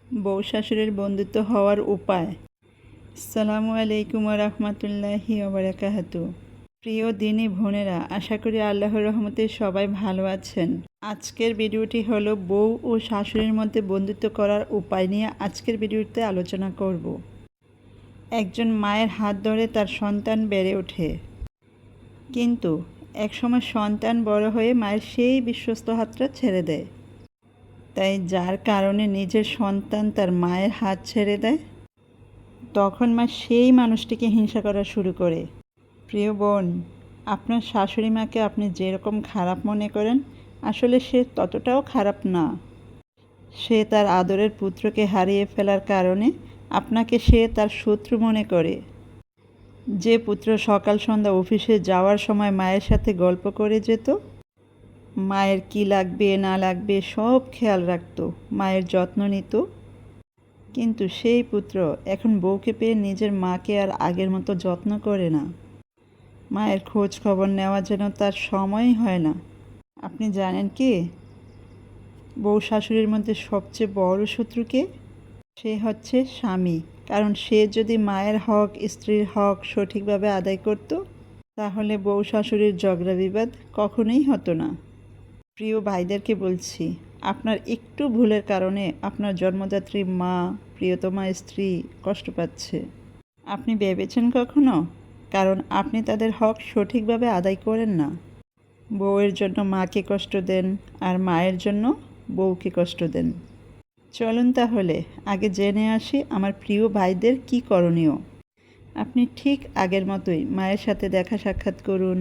বউ শাশুড়ির বন্ধুত্ব হওয়ার উপায়। আসসালামু আলাইকুম রহমতুল্লাহি ওবারাকাতুহু। প্রিয় দিনী বোনেরা, আশা করি আল্লাহর রহমতে সবাই ভালো আছেন। আজকের ভিডিওটি হলো বউ ও শাশুড়ির মধ্যে বন্ধুত্ব করার উপায় নিয়ে আজকের ভিডিওতে আলোচনা করব। একজন মায়ের হাত ধরে তার সন্তান বেড়ে ওঠে, কিন্তু একসময় সন্তান বড় হয়ে মায়ের সেই বিশ্বস্ত হাতটা ছেড়ে দেয়। তাই যার কারণে নিজের সন্তান তার মায়ের হাত ছেড়ে দেয়, তখন মা সেই মানুষটিকে হিংসা করা শুরু করে। প্রিয় বোন, আপনার শাশুড়ি মাকে আপনি যেরকম খারাপ মনে করেন, আসলে সে ততটাও খারাপ না। সে তার আদরের পুত্রকে হারিয়ে ফেলার কারণে আপনাকে সে তার শত্রু মনে করে। যে পুত্র সকাল সন্ধ্যা অফিসে যাওয়ার সময় মায়ের সাথে গল্প করে যেত, মায়ের কি লাগবে না লাগবে সব খেয়াল রাখত, মায়ের যত্ন নিত, কিন্তু সেই পুত্র এখন বউকে পেয়ে নিজের মাকে আর আগের মতো যত্ন করে না। মায়ের খোঁজ খবর নেওয়া যেন তার সময়ই হয় না। আপনি জানেন কি, বউ শাশুড়ির মধ্যে সবচেয়ে বড় শত্রুকে? সে হচ্ছে স্বামী। কারণ সে যদি মায়ের হক, স্ত্রীর হক সঠিকভাবে আদায় করত, তাহলে বউ শাশুড়ির ঝগড়া বিবাদ কখনোই হতো না। প্রিয় ভাইদেরকে বলছি, আপনার একটু ভুলের কারণে আপনার জন্মদাত্রী মা, প্রিয়তমা স্ত্রী কষ্ট পাচ্ছে। আপনি ভেবেছেন কখনো? কারণ আপনি তাদের হক সঠিকভাবে আদায় করেন না। বউয়ের জন্য মাকে কষ্ট দেন, আর মায়ের জন্য বউকে কষ্ট দেন। চলুন তাহলে আগে জেনে আসি আমার প্রিয় ভাইদের কি করণীয়। আপনি ঠিক আগের মতোই মায়ের সাথে দেখা সাক্ষাৎ করুন।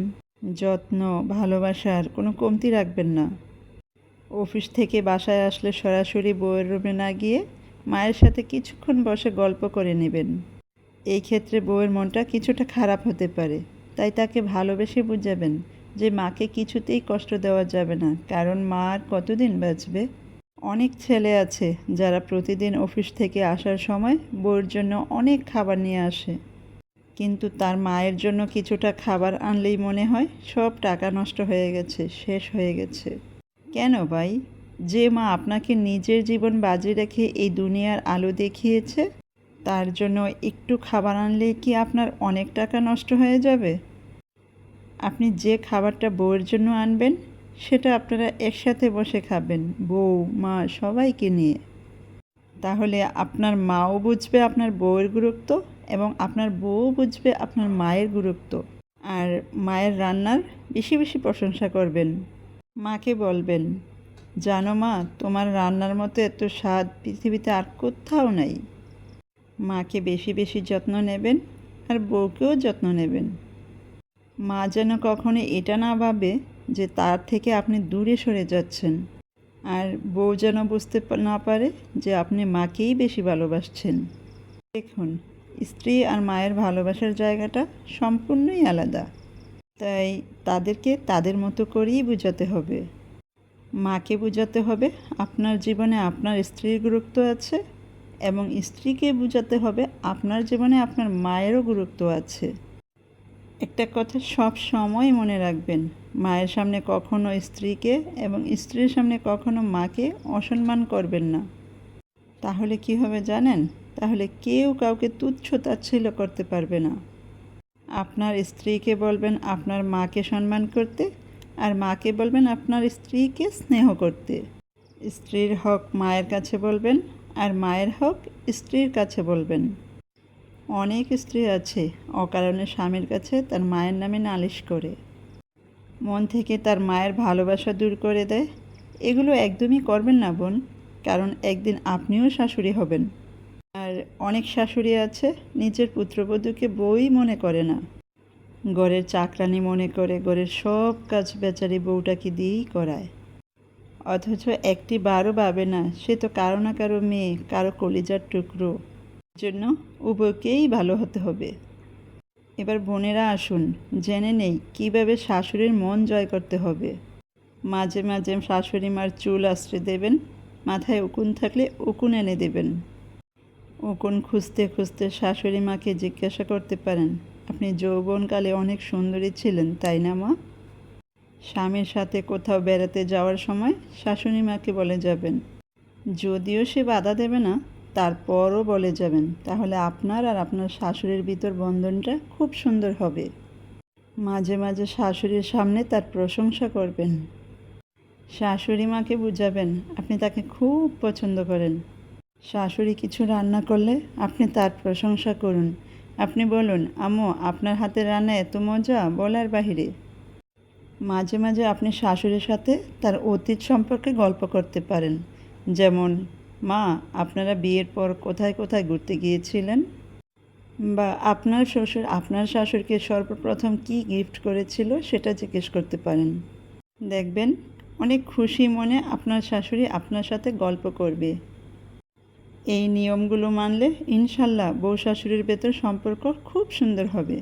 যত্ন, ভালোবাসার কোনো কমতি রাখবেন না। অফিস থেকে বাসায় আসলে সরাসরি বউয়ের রুমে না গিয়ে মায়ের সাথে কিছুক্ষণ বসে গল্প করে নেবেন। এই ক্ষেত্রে বউয়ের মনটা কিছুটা খারাপ হতে পারে, তাই তাকে ভালোবেসে বুঝাবেন যে মাকে কিছুতেই কষ্ট দেওয়া যাবে না, কারণ মা আর কতদিন বাঁচবে। অনেক ছেলে আছে যারা প্রতিদিন অফিস থেকে আসার সময় বউয়ের জন্য অনেক খাবার নিয়ে আসে, কিন্তু তার মায়ের জন্য কিছুটা খাবার আনলেই মনে হয় সব টাকা নষ্ট হয়ে গেছে, শেষ হয়ে গেছে। কেন ভাই? যে মা আপনাকে নিজের জীবন বাজি রেখে এই দুনিয়ার আলো দেখিয়েছে, তার জন্য একটু খাবার আনলেই কি আপনার অনেক টাকা নষ্ট হয়ে যাবে? আপনি যে খাবারটা বউয়ের জন্য আনবেন, সেটা আপনারা একসাথে বসে খাবেন, বউ মা সবাইকে নিয়ে। তাহলে আপনার মাও বুঝবে আপনার বউয়ের গুরুত্ব, এবং আপনার বউও বুঝবে আপনার মায়ের গুরুত্ব। আর মায়ের রান্নার বেশি বেশি প্রশংসা করবেন। মাকে বলবেন, জানো মা, তোমার রান্নার মতো এত স্বাদ পৃথিবীতে আর কোথাও নাই। মাকে বেশি বেশি যত্ন নেবেন, আর বউকেও যত্ন নেবেন। মা যেন কখনো এটা না ভাবে যে তার থেকে আপনি দূরে সরে যাচ্ছেন, আর বউ যেন বুঝতে না পারে যে আপনি মাকেই বেশি ভালোবাসছেন। দেখুন, স্ত্রী আর মায়ের ভালোবাসার জায়গাটা সম্পূর্ণই আলাদা, তাই তাদেরকে তাদের মতো করেই বোঝাতে হবে। মাকে বোঝাতে হবে আপনার জীবনে আপনার স্ত্রীর গুরুত্ব আছে, এবং স্ত্রীকে বোঝাতে হবে আপনার জীবনে আপনার মায়েরও গুরুত্ব আছে। একটা কথা সব সময় মনে রাখবেন, মায়ের সামনে কখনো স্ত্রীকে এবং স্ত্রীর সামনে কখনো মাকে অসম্মান করবেন না। তাহলে কি হবে জানেন? তাহলে কেউ কাউকে তুচ্ছ তাচ্ছিল্য করতে পারবে না। আপনার স্ত্রীকে বলবেন আপনার মাকে সম্মান করতে, আর মাকে বলবেন আপনার স্ত্রীকে স্নেহ করতে। স্ত্রীর হক মায়ের কাছে বলবেন, আর মায়ের হক স্ত্রীর কাছে বলবেন। অনেক স্ত্রী আছে অকারণে স্বামীর কাছে তার মায়ের নামে নালিশ করে, মন থেকে তার মায়ের ভালোবাসা দূর করে দেয়। এগুলো একদমই করবেন না বোন, কারণ একদিন আপনিও শাশুড়ি হবেন। আর অনেক শাশুড়ি আছে নিজের পুত্রবধূকে বউই মনে করে না, ঘরের চাকরানি মনে করে ঘরের সব কাজ বেচারি বউটাকে দিয়েই করায়। অথচ একটি বারও ভাবে না সে তো কারো না কারো মেয়ে, কারো কলিজার টুকরো। জন্য উভয়কেই ভালো হতে হবে। এবার বোনেরা আসুন জেনে নেই কীভাবে শাশুড়ির মন জয় করতে হবে। মাঝে মাঝে শাশুড়ি মার চুল আঁচড়ে দেবেন, মাথায় উকুন থাকলে উকুন এনে দেবেন। উকুন খুঁজতে খুঁজতে শাশুড়ি মাকে জিজ্ঞাসা করতে পারেন, আপনি যৌবনকালে অনেক সুন্দরী ছিলেন তাই না মা? স্বামীর সাথে কোথাও বেড়াতে যাওয়ার সময় শাশুড়ি মাকে বলে যাবেন, যদিও সে বাধা দেবে না, তারপরও বলে যাবেন, তাহলে আপনার আর আপনার শাশুড়ির ভিতর বন্ধনটা খুব সুন্দর হবে। মাঝে মাঝে শাশুড়ির সামনে তার প্রশংসা করবেন। শাশুড়ি মাকে বুঝাবেন আপনি তাকে খুব পছন্দ করেন। শাশুড়ি কিছু রান্না করলে আপনি তার প্রশংসা করুন। আপনি বলুন, আম্মু আপনার হাতের রান্না এত মজা, বলার বাহিরে। মাঝে মাঝে আপনি শাশুড়ির সাথে তার অতীত সম্পর্কে গল্প করতে পারেন। যেমন, মা আপনারা বিয়ের পর কোথায় কোথায় ঘুরতে গিয়েছিলেন, বা আপনার শ্বশুর আপনার শাশুড়িকে সর্বপ্রথম কী গিফট করেছিল সেটা জিজ্ঞেস করতে পারেন। দেখবেন অনেক খুশি মনে আপনার শাশুড়ি আপনার সাথে গল্প করবে। এই নিয়মগুলো মানলে ইনশাল্লাহ বউ শাশুড়ির ভেতর সম্পর্ক খুব সুন্দর হবে।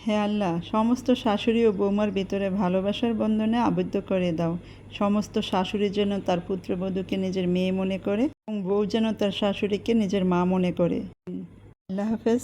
হে আল্লাহ, সমস্ত শাশুড়ি ও বৌমার ভিতরে ভালোবাসার বন্ধনে আবদ্ধ করে দাও। সমস্ত শাশুড়ি যেন তার পুত্রবধূকে নিজের মেয়ে মনে করে এবং বউ যেন তার শাশুড়িকে নিজের মা মনে করে। আল্লাহ হাফেজ।